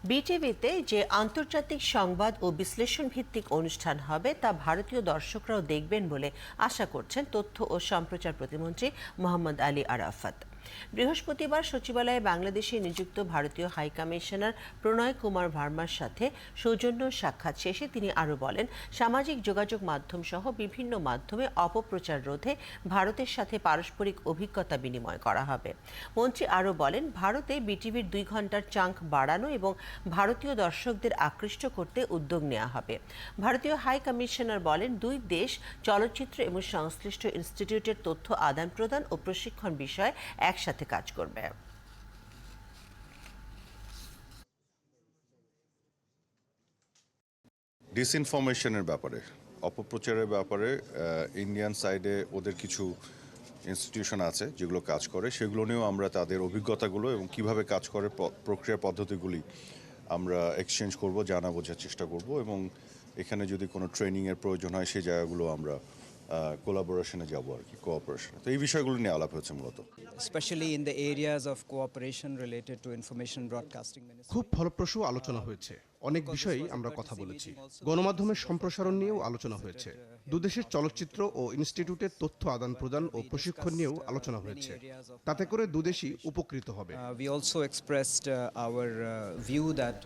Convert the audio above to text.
বিটিভিতে যে আন্তর্জাতিক সংবাদ ও বিশ্লেষণ ভিত্তিক অনুষ্ঠান হবে তা ভারতীয় দর্শকরাও দেখবেন বলে আশা করছেন তথ্য ও সম্প্রচার প্রতিমন্ত্রী মোহাম্মদ আলী আরাফাত। বৃহস্পতিবার সচিবালয়ে বাংলাদেশে নিযুক্ত ভারতীয় হাইকমিশনার প্রণয় কুমার ভার্মার সাথে সৌজন্য সাক্ষাৎ শেষে তিনি আরও বলেন, সামাজিক যোগাযোগ মাধ্যম সহ বিভিন্ন মাধ্যমে অপপ্রচার রোধে ভারতের সাথে পারস্পরিক অভিজ্ঞতা বিনিময় করা হবে। মন্ত্রী আরও বলেন, ভারতে বিটিভির 2 ঘন্টার চাঙ্ক বাড়ানো এবং ভারতীয় দর্শকদের আকৃষ্ট করতে উদ্যোগ নেওয়া হবে। ভারতীয় হাই কমিশনার বলেন, দুই দেশ চলচ্চিত্র এবং সংশ্লিষ্ট ইনস্টিটিউটের তথ্য আদান প্রদান ও প্রশিক্ষণ বিষয়ে একসাথে কাজ করবে। ডিসইনফরমেশনের ব্যাপারে, অপপ্রচারের ব্যাপারে ইন্ডিয়ান সাইডে ওদের কিছু ইনস্টিটিউশন আছে যেগুলো কাজ করে, সেগুলো নিয়েও আমরা তাদের অভিজ্ঞতাগুলো এবং কিভাবে কাজ করে প্রক্রিয়া পদ্ধতিগুলি আমরা এক্সচেঞ্জ করব, জানা বোঝার চেষ্টা করব এবং এখানে যদি কোনো ট্রেনিংয়ের প্রয়োজন হয় সেই জায়গাগুলো আমরা কোলাবোরেশনে যাব আর কি, কোঅপারেশনে। তো এই বিষয়গুলো নিয়ে আলাপ হয়েছে মূলত। Especially in the areas of cooperation related to information broadcasting ministry. খুব ফলপ্রসূ আলোচনা হয়েছে। অনেক বিষয়েই আমরা কথা বলেছি। গণমাধ্যমের সম্প্রসারণ নিয়েও আলোচনা হয়েছে। দুদেশের চলচ্চিত্র ও ইনস্টিটিউটের তথ্য আদান প্রদান ও প্রশিক্ষণ নিয়েও আলোচনা হয়েছে। তাতে করে দুদেশই উপকৃত হবে। We also expressed our view that